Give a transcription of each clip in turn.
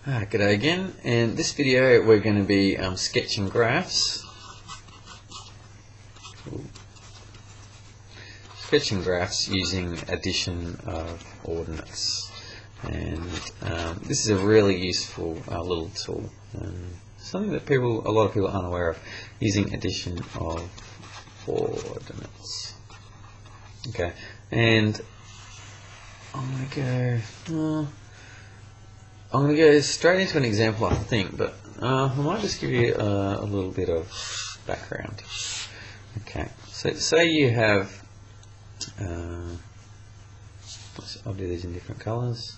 G'day again. In this video we're going to be sketching graphs. Sketching graphs using addition of ordinates. And this is a really useful little tool. Something that a lot of people aren't aware of, using addition of ordinates. Okay, and I'm going to go straight into an example, I think, but I might just give you a little bit of background. Okay, so say you have, I'll do these in different colours.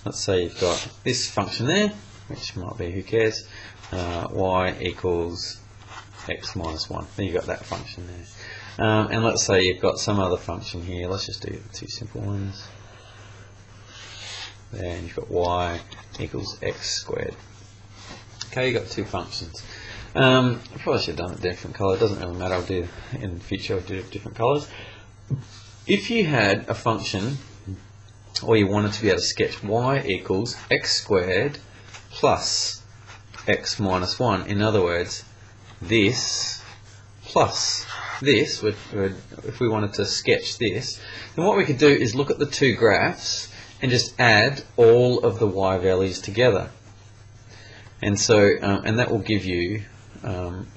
Let's say you've got this function there, which might be, who cares, y equals x minus 1. Then you've got that function there. And let's say you've got some other function here. Let's just do the two simple ones. There, and you've got y equals x squared. Okay, you've got two functions. I probably should have done it different colour. It doesn't really matter. I'll do in the future. I'll do different colours. If you had a function, or you wanted to be able to sketch y equals x squared plus x minus 1. In other words, this plus this. If we wanted to sketch this, then what we could do is look at the two graphs and just add all of the y values together, and so and that will give you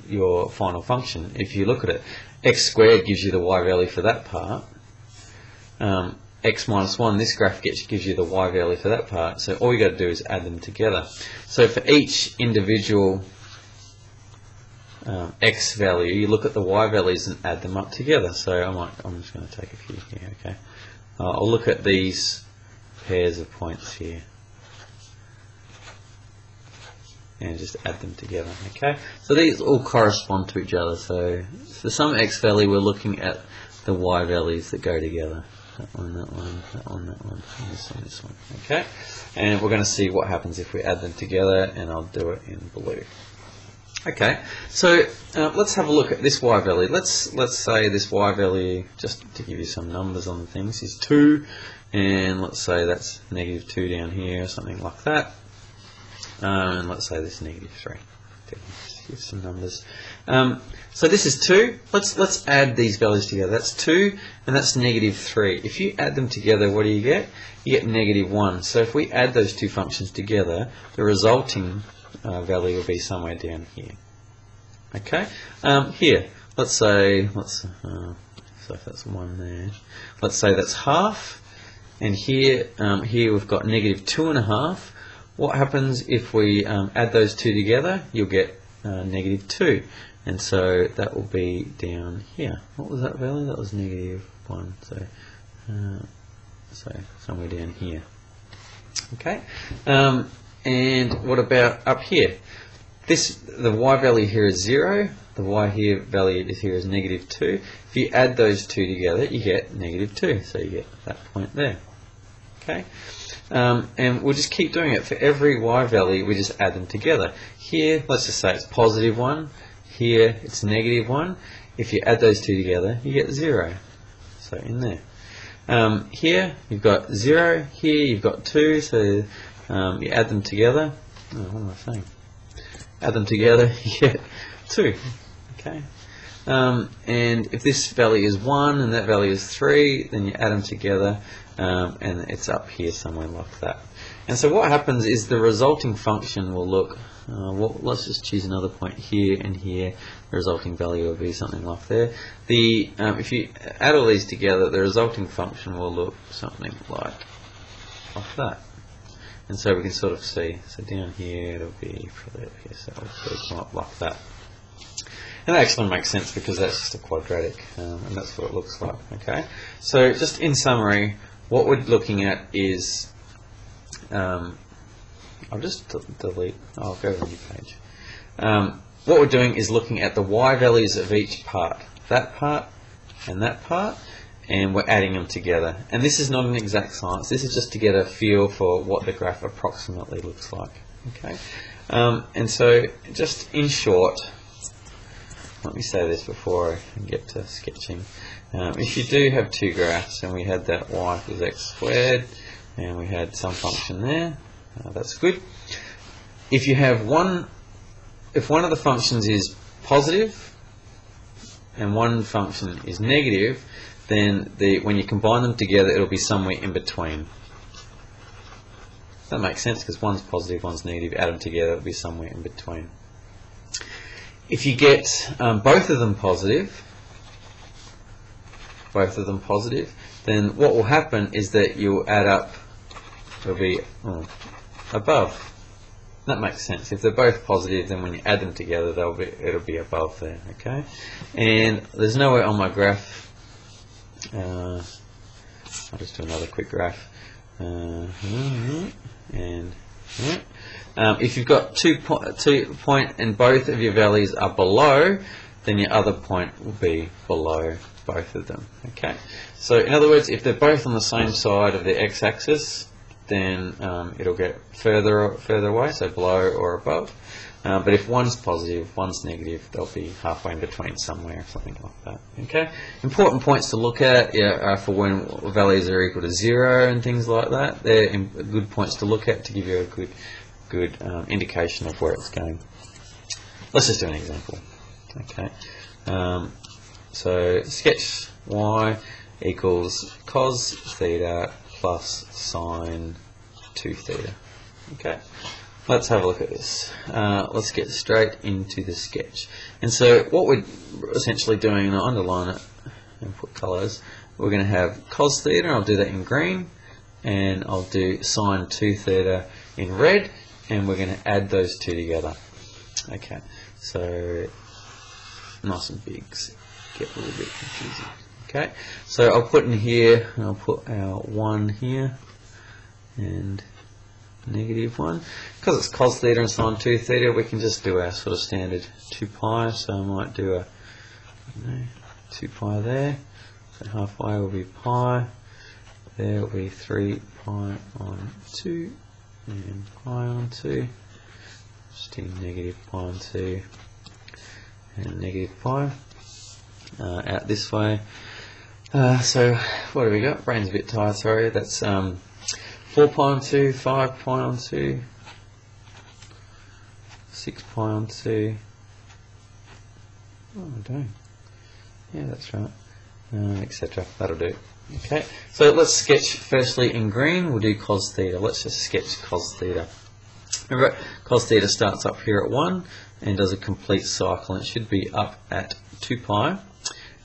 your final function. If you look at it, x squared gives you the y value for that part, x minus 1, this graph gives you the y value for that part, so all you got to do is add them together. So for each individual x value, you look at the y values and add them up together. So I'm just going to take a few here. Okay, I'll look at these pairs of points here and just add them together. Okay, so these all correspond to each other. So for some x value, we're looking at the y values that go together. That one, that one, that one, that one, and this one, this one. Okay, and we're going to see what happens if we add them together, and I'll do it in blue. Okay, so let's have a look at this y value. Let's say this y value, just to give you some numbers on the things, is 2. And let's say that's negative 2 down here, or something like that. And let's say this is negative 3. Just give some numbers. So this is 2. Let's add these values together. That's 2, and that's negative 3. If you add them together, what do you get? You get negative 1. So if we add those two functions together, the resulting value will be somewhere down here. Okay. Here, let's say so if that's 1 there. Let's say that's half. And here we've got negative 2.5. What happens if we add those two together? You'll get negative 2. And so that will be down here. What was that value? That was negative 1. So somewhere down here. Okay. And what about up here? The y value here is 0. The y value here is negative 2. If you add those two together, you get negative 2. So you get that point there. Okay, and we'll just keep doing it. For every y value, we just add them together. Here, let's just say it's positive 1. Here, it's negative 1. If you add those two together, you get 0. So in there. Here, you've got 0. Here, you've got 2. So you add them together. Oh, what am I saying? Add them together, you get 2. Okay. And if this value is 1 and that value is 3, then you add them together, and it's up here somewhere like that. And so what happens is the resulting function will look, let's just choose another point here and here. The resulting value will be something like there. If you add all these together, the resulting function will look something like that. And so we can sort of see, so down here it'll be probably up here, so it'll come up like that. And that actually makes sense because that's just a quadratic, and that's what it looks like. Okay, so just in summary, what we're looking at is, I'll just delete. I'll go to the new page. What we're doing is looking at the y values of each part, that part, and that part, and we're adding them together. And this is not an exact science. This is just to get a feel for what the graph approximately looks like. Okay, and so just in short. Let me say this before I get to sketching. If you do have two graphs, and we had that y equals x squared, and we had some function there, that's good. if you have if one of the functions is positive and one function is negative, then when you combine them together, it'll be somewhere in between. That makes sense because one's positive, one's negative. Add them together, it'll be somewhere in between. If you get both of them positive, then what will happen is that you'll add up. It'll be above. That makes sense. If they're both positive, then when you add them together, it'll be above there. Okay. And there's nowhere on my graph. I'll just do another quick graph. If you've got 2 point and both of your values are below, then your other point will be below both of them. Okay. So in other words, if they're both on the same side of the x-axis, then it'll get further away, so below or above. But if one's positive, one's negative, they'll be halfway in between somewhere, something like that. Okay. Important points to look at are for when values are equal to 0 and things like that. They're good points to look at to give you a good indication of where it's going. Let's just do an example. Okay. So sketch y equals cos theta plus sine 2 theta. Okay. Let's have a look at this. Let's get straight into the sketch. And so what we're essentially doing, and I'll underline it and put colours, we're going to have cos theta, and I'll do that in green, and I'll do sine 2 theta in red, and we're going to add those two together. Okay, so nice and big, so get a little bit confusing. Okay, so I'll put in here, and I'll put our 1 here, and -1. Because it's cos theta and sine 2 theta, we can just do our sort of standard 2 pi, so I might do a 2 pi there, so halfway will be pi, there will be 3 pi on 2, and pi on 2, just do -pi on 2, and -pi, out this way. So what do we got? Brain's a bit tired, sorry, that's 4 pi on 2, 5 pi on 2, 6 pi on 2, oh dang, yeah that's right, etc. That'll do. Okay, so let's sketch firstly in green, we'll do cos theta. Let's just sketch cos theta. Remember, cos theta starts up here at 1 and does a complete cycle, and it should be up at 2 pi.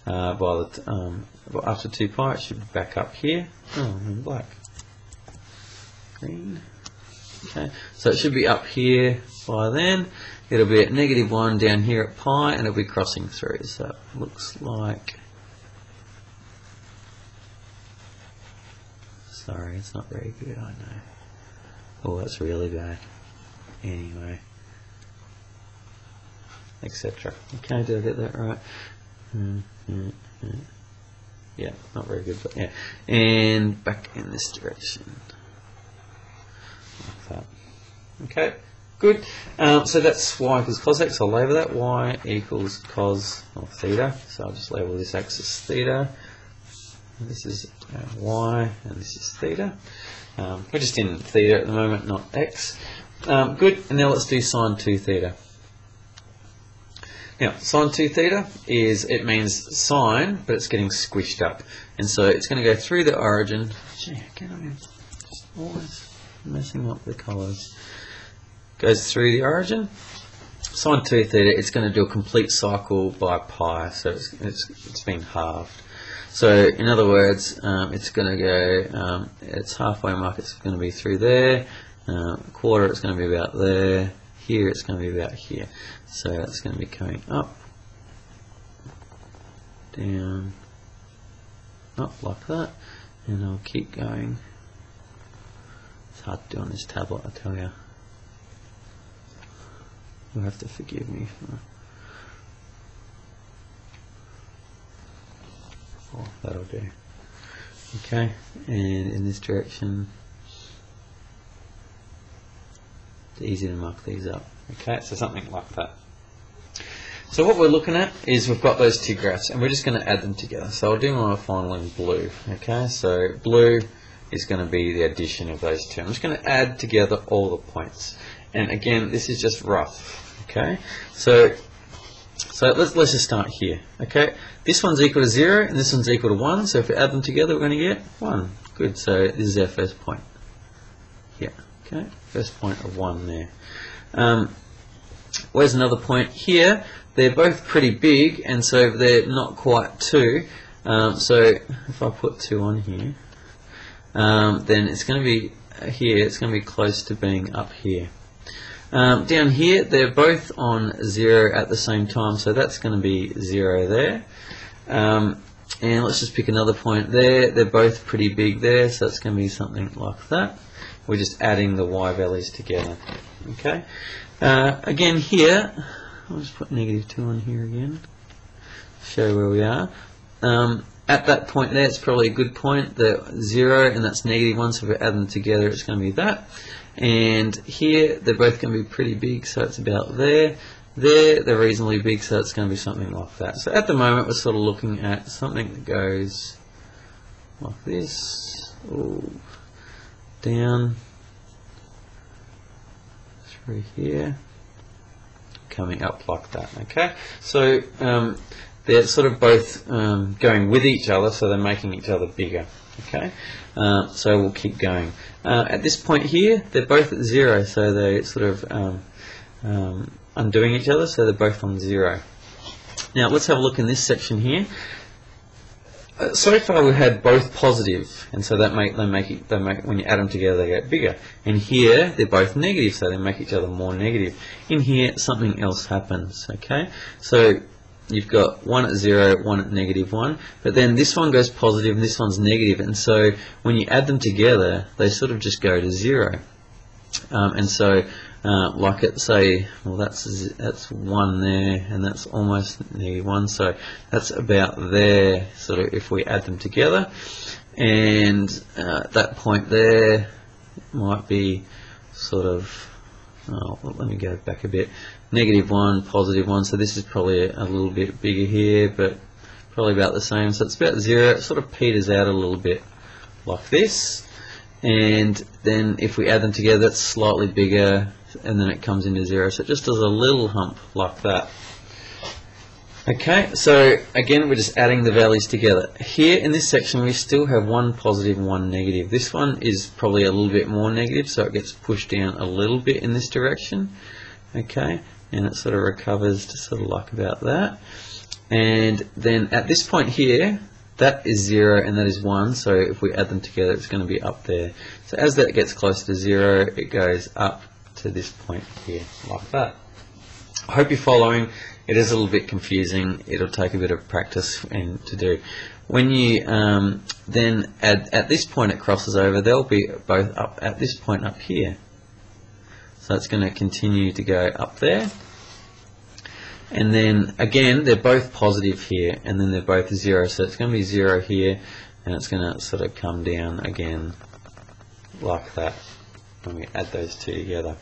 After 2 pi it should be back up here. Oh, I'm in black. Green. Okay, so it should be up here by then. It'll be at -1 down here at pi, and it'll be crossing through. So it looks like, sorry, it's not very good, I know. Oh, that's really bad. Anyway, etc. Okay, did I get that right? Yeah, not very good, but yeah. And back in this direction. Like that. Okay, good. So that's y equals cos x. I'll label that. Y equals cos of theta. So I'll just label this axis theta. This is y, and this is theta. We're just in theta at the moment, not x. Good. And now let's do sine 2 theta. Now, sine 2 theta it means sine, but it's getting squished up. And so it's going to go through the origin. Gee, again, I'm just always messing up the colours. Goes through the origin. Sine 2 theta, it's going to do a complete cycle by pi, so it's been halved. So, in other words, it's going to go, its halfway mark, it's going to be through there, quarter, it's going to be about there, here, it's going to be about here. So it's going to be coming up, down, up like that, and I'll keep going. It's hard to do on this tablet, I tell you. You'll have to forgive me for. Oh, that'll do. Okay, and in this direction, it's easy to mark these up. Okay, so something like that. So what we're looking at is we've got those two graphs, and we're just going to add them together. So I'll do my final in blue. Okay, so blue is going to be the addition of those two. I'm just going to add together all the points. And again, this is just rough. Okay, so let's just start here. Okay, this one's equal to 0 and this one's equal to 1. So if we add them together, we're going to get 1. Good. So this is our first point. Yeah. Okay. First point of 1 there. Where's another point here? They're both pretty big, and so they're not quite 2. So if I put 2 on here, then it's going to be here. It's going to be close to being up here. Down here, they're both on 0 at the same time, so that's going to be 0 there. And let's just pick another point there. They're both pretty big there, so it's going to be something like that. We're just adding the y values together. Okay. Again here, I'll just put -2 on here again. Show where we are. At that point there, it's probably a good point. The 0 and that's -1, so if we add them together, it's going to be that. And here, they're both going to be pretty big, so it's about there. There, they're reasonably big, so it's going to be something like that. So at the moment, we're sort of looking at something that goes like this. Ooh, down through here, coming up like that. Okay, so they're sort of both going with each other, so they're making each other bigger. Okay, so we'll keep going. At this point here, they're both at 0, so they sort of undoing each other, so they're both on 0. Now let's have a look in this section here. So far we had both positive, and so that make when you add them together they get bigger. And here they're both negative, so they make each other more negative. In here something else happens. Okay, so you've got one at 0, one at -1, but then this one goes positive and this one's negative, and so when you add them together they sort of just go to 0. And so like it say, well that's 1 there, and that's almost -1, so that's about there sort of if we add them together. And that point there might be sort of, well, let me go back a bit, -1, +1, so this is probably a little bit bigger here, but probably about the same, so it's about 0. It sort of peters out a little bit like this, and then if we add them together it's slightly bigger, and then it comes into 0, so it just does a little hump like that. Okay, so again we're just adding the values together. Here in this section we still have one positive and one negative. This one is probably a little bit more negative, so it gets pushed down a little bit in this direction. Okay, and it sort of recovers to sort of like about that. And then at this point here, that is 0 and that is 1, so if we add them together it's going to be up there. So as that gets close to 0, it goes up to this point here, like that. I hope you're following. It is a little bit confusing. It'll take a bit of practice and to do. When you then add, at this point it crosses over, they'll be both up at this point up here. So it's going to continue to go up there. And then again, they're both positive here, and then they're both 0, so it's going to be 0 here, and it's going to sort of come down again like that when we add those two together.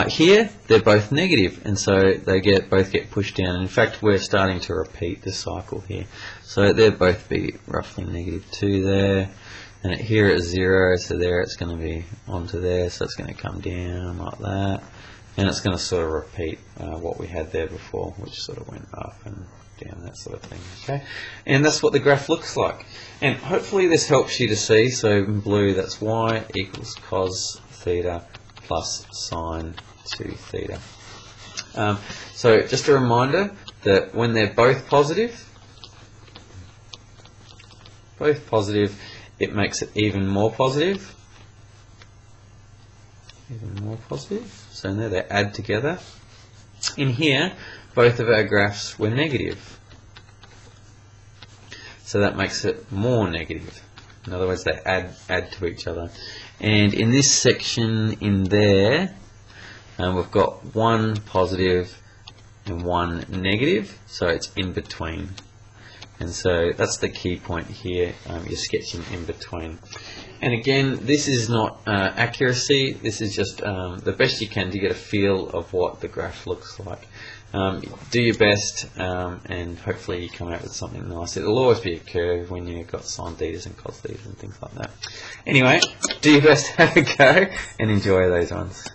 Here, they're both negative, and so they both get pushed down. In fact, we're starting to repeat the cycle here. So they'll both be roughly -2 there, and here it's 0, so there it's going to be onto there, so it's going to come down like that. And it's going to sort of repeat what we had there before, which sort of went up and down, that sort of thing. Okay, and that's what the graph looks like. And hopefully this helps you to see. So in blue, that's y equals cos theta plus sine 2 theta. So just a reminder that when they're both positive, it makes it even more positive. Even more positive. So now they add together. In here, both of our graphs were negative. So that makes it more negative. In other words, they add to each other. And in this section in there, we've got one positive and one negative, so it's in between. And so that's the key point here. You're sketching in between. And again, this is not accuracy, this is just the best you can to get a feel of what the graph looks like. Do your best, and hopefully you come out with something nice. It'll always be a curve when you've got sine thetas and cos thetas and things like that. Anyway, do your best, have a go, and enjoy those ones.